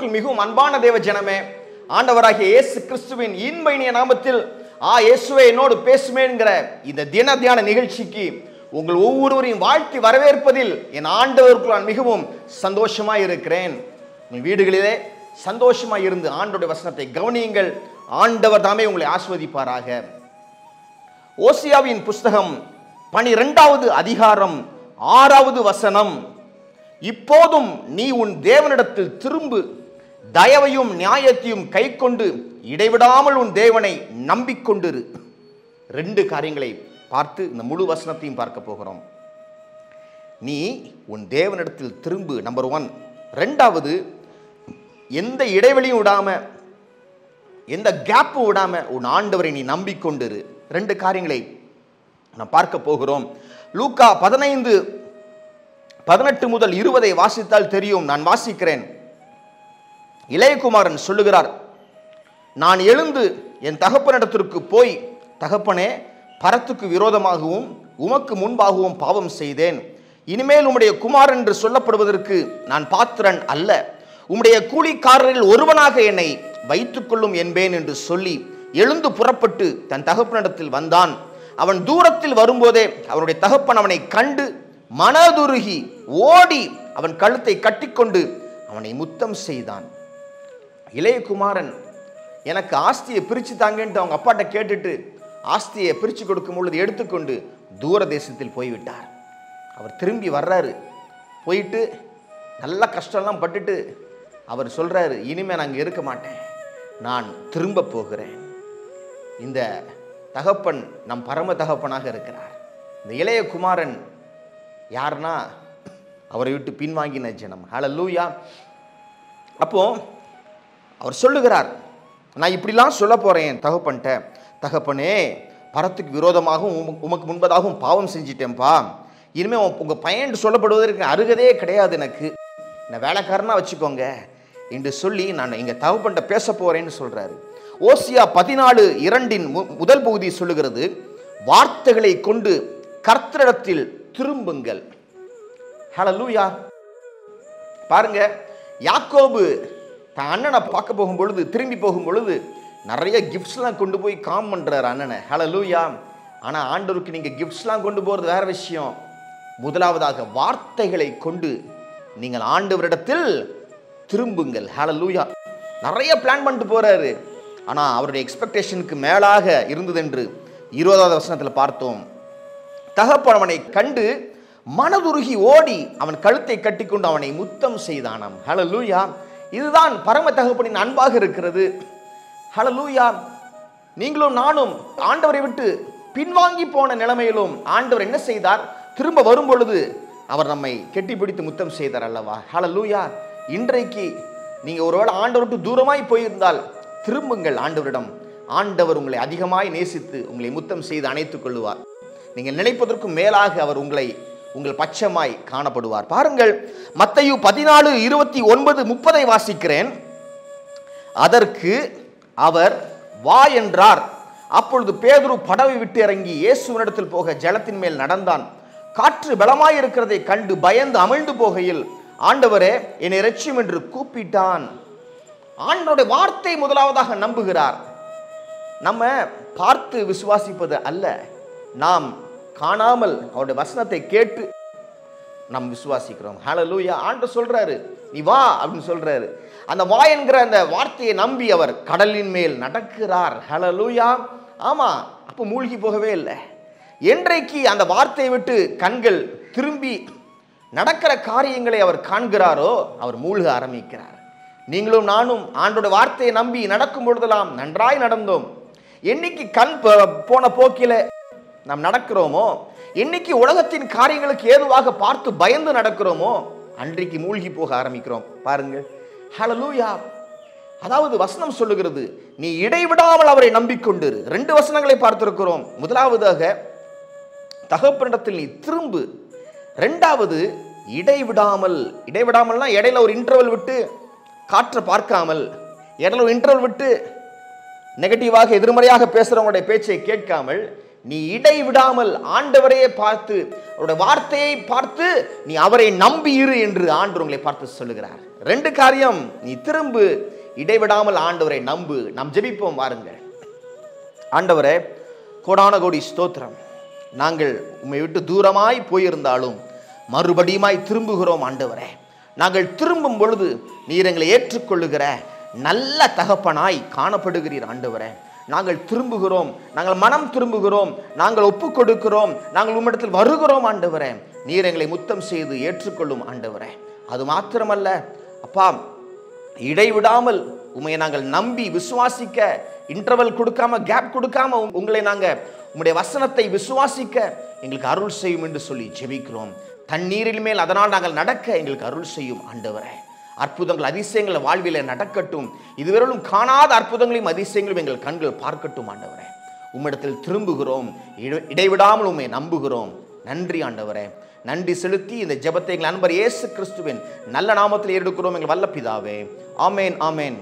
ஆண்டவருக்குள் மிகவும் அன்பான தேவ ஜனமே, ஆண்டவராகிய இயேசு கிறிஸ்துவின் இன்ப நாமத்தில் இயேசுவே என்னோடு பேசுமேங்கிற இந்த தின தியான நிகழ்ச்சிக்கு உங்கள் ஒவ்வொருவரையும் வாழ்த்தி வரவேற்பதில் என் ஆண்டவருக்குள் நான் மிகவும் சந்தோஷமாய் இருக்கிறேன். உங்கள் வீடுகளிலே சந்தோஷமாய் இருந்து ஆண்டவருடைய வசனத்தை கவனியுங்கள். ஆண்டவர் தாமே உங்களை ஆசீர்வதிப்பாராக. ஓசியாவின் புஸ்தகம் 12வது அதிகாரம் 6வது வசனம். இப்போதும் நீ உன் தேவனிடத்தில் திரும்பு, தயவையும் நியாயத்தையும் கை கொண்டு இடைவிடாமல் உன் தேவனை நம்பிக்கொண்டிரு. 2 காரியங்களை பார்த்து இந்த முழு வசனத்தையும் பார்க்க போகிறோம். நீ உன் தேவனிடத்தில் திரும்பு, நம்பர் 1. 2வது, எந்த இடைவெளியும் விடாம, எந்த கேப்பும் விடாம உன் ஆண்டவரை நீ நம்பிக்கொண்டிரு. 2 காரியங்களை நாம் பார்க்க போகிறோம். லூக்கா 15:18 முதல் 20 வாசித்தால் தெரியும். நான் வாசிக்கிறேன். இளையகுமாரன் சொல்லுகிறார், நான் எழுந்து என் தகப்பனிடத்திற்கு போய், தகப்பனே, பரத்துக்கு விரோதமாகவும் உமக்கு முன்பாகவும் பாவம் செய்தேன். இனிமேல் உம்முடைய குமாரன் என்று சொல்லப்படுவதற்கு நான் பாத்திரன் அல்ல. உம்முடைய கூலிக்காரரில் ஒருவனாக என்னை வைத்துக் கொள்ளும் என்பேன் என்று சொல்லி எழுந்து புறப்பட்டு தன் தகப்பனிடத்தில் வந்தான். அவன் தூரத்தில் வரும்போதே அவனுடைய தகப்பன் அவனை கண்டு மனதுருகி ஓடி அவன் கழுத்தை கட்டிக்கொண்டு அவனை முத்தம் செய்தான். இளையகுமாரன், எனக்கு ஆஸ்தியை பிரித்து தாங்கன்ட்டு அவங்க அப்பாட்ட கேட்டுட்டு ஆஸ்தியை பிரித்து கொடுக்கும் பொழுது எடுத்துக்கொண்டு தூர தேசத்தில் போய்விட்டார். அவர் திரும்பி வர்றாரு. போயிட்டு நல்ல கஷ்டம்லாம் பட்டுட்டு அவர் சொல்றாரு, இனிமே நான் அங்கே இருக்க மாட்டேன், நான் திரும்ப போகிறேன். இந்த தகப்பன் நம் பரம தகப்பனாக இருக்கிறார். இந்த இளைய குமாரன் யாருன்னா அவரை விட்டு பின்வாங்கின ஜனம். ஹல்லேலூயா. அப்போ அவர் சொல்லுகிறார், நான் இப்படிலாம் சொல்ல போறேன் தகப்பன்ட்ட, தகப்பனே, பரத்துக்கு விரோதமாகவும் உமக்கு முன்பதாகவும் பாவம் செஞ்சிட்டேன்ப்பா, இனிமே உங்க பையன் சொல்லப்படுவதற்கு அருகதே கிடையாது, எனக்கு நான் வேலைக்காரனா வச்சுக்கோங்க என்று சொல்லி நான் எங்க தகப்பன்ட்ட பேச போறேன்னு சொல்றாரு. ஓசியா 14:2 முதல் பகுதி சொல்லுகிறது, வார்த்தைகளை கொண்டு கர்த்தரிடத்தில் திரும்புங்கள். ஹல்லேலூயா. பாருங்க, யாக்கோபு தன் அண்ணனை பார்க்க போகும் பொழுது, திரும்பி போகும் பொழுது நிறைய கிஃப்ட்ஸ்லாம் கொண்டு போய் காம் பண்றாரு அண்ணனை. ஹல்லேலூயா. ஆனா ஆண்டவருக்கு நீங்க கிஃப்ட்ஸ்லாம் கொண்டு போறது வேற விஷயம். முதலாவதாக வார்த்தைகளை கொண்டு நீங்கள் ஆண்டவரிடத்தில் திரும்புங்கள். ஹல்லேலூயா. நிறைய பிளான் பண்ணிட்டு போறாரு. ஆனா அவருடைய எக்ஸ்பெக்டேஷனுக்கு மேலாக இருந்தது என்று 20வது வசனத்தில் பார்த்தோம். தகப்பன் அவனை கண்டு மனதுருகி ஓடி அவன் கழுத்தை கட்டிக்கொண்டு அவனை முத்தம் செய்தானாம். ஹல்லேலூயா. இதுதான் பரம தகப்பனின் அன்பாக இருக்கிறது. ஹல்லேலூயா. நீங்களும் நானும் ஆண்டவரை விட்டு பின்வாங்கி போன நிலைமையிலும் ஆண்டவர் என்ன செய்தார்? திரும்ப வரும் பொழுது அவர் நம்மை கெட்டிப்பிடித்து முத்தம் செய்தார் அல்லவா? ஹல்லேலூயா. இன்றைக்கு நீங்க ஒருவேளை ஆண்டவர் விட்டு தூரமாய் போயிருந்தால் திரும்புங்கள் ஆண்டவரிடம். ஆண்டவர் உங்களை அதிகமாய் நேசித்து உங்களை முத்தம் செய்து அணைத்துக் கொள்ளுவார். நீங்கள் நினைப்பதற்கும் மேலாக அவர் உங்கள் பட்சமாய் காணப்படுவார். பாருங்கள், மத்தேயு 14:29-30 வாசிக்கிறேன். அதற்கு அவர் வா என்றார். அப்பொழுது பேதுரு படவை விட்டு இறங்கி இயேசுவினிடத்தில் போக ஜலத்தின் மேல் நடந்தான். காற்று பலமாய் இருக்கிறதை கண்டு பயந்து அமிழ்ந்து போகையில், ஆண்டவரே, என்னை இரட்சியும் என்று கூப்பிட்டான். ஆண்டவருடைய வார்த்தை முதலாவதாக நம்புகிறார். நம்ம பார்த்து விசுவாசிப்பது அல்ல, நாம் காணாமல் அவருடைய வசனத்தை கேட்டு நாம் விசுவாசிக்கிறோம். ஹல்லேலூயா. ஆண்டவர் சொல்றாரு, நீ வா அப்படின்னு சொல்றாரு. அந்த வா என்கிற அந்த வார்த்தையை நம்பி அவர் கடலின் மேல் நடக்கிறார். ஹல்லேலூயா. ஆமா, அப்ப மூழ்கி போகவே இல்லை. என்றைக்கு அந்த வார்த்தையை விட்டு கண்கள் திரும்பி நடக்கிற காரியங்களை அவர் காண்கிறாரோ அவர் மூழ்க ஆரம்பிக்கிறார். நீங்களும் நானும் ஆண்டோட வார்த்தையை நம்பி நடக்கும் பொழுதெல்லாம் நன்றாய் நடந்தோம். என்னைக்கு கண் போன போக்கில நாம் நடக்கிறோமோ, என்னைக்கு உலகத்தின் காரியங்களுக்கு ஏதுவாக பார்த்து பயந்து நடக்கிறோமோ, அன்றைக்கு மூழ்கி போக ஆரம்பிக்கிறோம். பாருங்கள். ஹல்லேலூயா. அதாவது வசனம் சொல்லுகிறது, நீ இடைவிடாமல் அவரை நம்பிக்கொண்டிரு. 2 வசனங்களை பார்த்திருக்கிறோம். முதலாவதாக தகப்பனிடத்தில் நீ திரும்பு. 2வது இடைவிடாமல். இடைவிடாமல்னா இடையில ஒரு இன்டர்வல் விட்டு காற்றை பார்க்காமல், இடையில ஒரு இன்டர்வல் விட்டு நெகட்டிவாக எதிர்மறையாக பேசுறவங்களுடைய பேச்சை கேட்காமல், நீ இடைவிடாமல் ஆண்டவரையே பார்த்து, அவருடைய வார்த்தையை பார்த்து நீ அவரை நம்பி இரு என்று ஆண்டவர் உங்களை பார்த்து சொல்லுகிறார். 2 காரியம், நீ திரும்பு, இடைவிடாமல் ஆண்டவரை நம்பு. நாம் ஜெபிப்போம் வாருங்கள். ஆண்டவரே, கோடான கோடி ஸ்தோத்திரம். நாங்கள் உம்மை விட்டு தூரமாய் போயிருந்தாலும் மறுபடியுமாய் திரும்புகிறோம் ஆண்டவரே. நாங்கள் திரும்பும் பொழுது நீர் எங்களை ஏற்றுக்கொள்ளுகிற நல்ல தகப்பனாய் காணப்படுகிறீர் ஆண்டவரே. நாங்கள் திரும்புகிறோம், நாங்கள் மனம் திரும்புகிறோம், நாங்கள் ஒப்புக் கொடுக்கிறோம், நாங்கள் உம்மிடத்தில் வருகிறோம் ஆண்டவரே. நீர் எங்களை முத்தம் செய்து ஏற்றுக்கொள்ளும் ஆண்டவரே. அது மாத்திரமல்ல அப்பா, இடைவிடாமல் உம்மை நாங்கள் நம்பி விசுவாசிக்க, இன்டர்வல் கொடுக்காம, கேப் கொடுக்காம உங்களை நாங்கள் உம்முடைய வசனத்தை விசுவாசிக்க எங்களுக்கு அருள் செய்யும் என்று சொல்லி ஜெபிக்கிறோம். தண்ணீரின் மேல் அதனால் நாங்கள் நடக்க எங்களுக்கு அருள் செய்யும் ஆண்டவரே. அற்புதங்கள் அதிசயங்கள் வாழ்விலே நடக்கட்டும். இதுவரையிலும் காணாத அற்புதங்களையும் அதிசயங்களையும் எங்கள் கண்கள் பார்க்கட்டும் ஆண்டவரே. உம்மிடத்தில் திரும்புகிறோம், இடைவிடாமல் உம்மை நம்புகிறோம். நன்றி ஆண்டவரே. நன்றி செலுத்தி இந்த ஜெபத்தை எங்கள் நண்பர் இயேசு கிறிஸ்துவின் நல்ல நாமத்தில் எடுக்கிறோம் எங்கள் வல்ல பிதாவே. ஆமேன், ஆமேன்.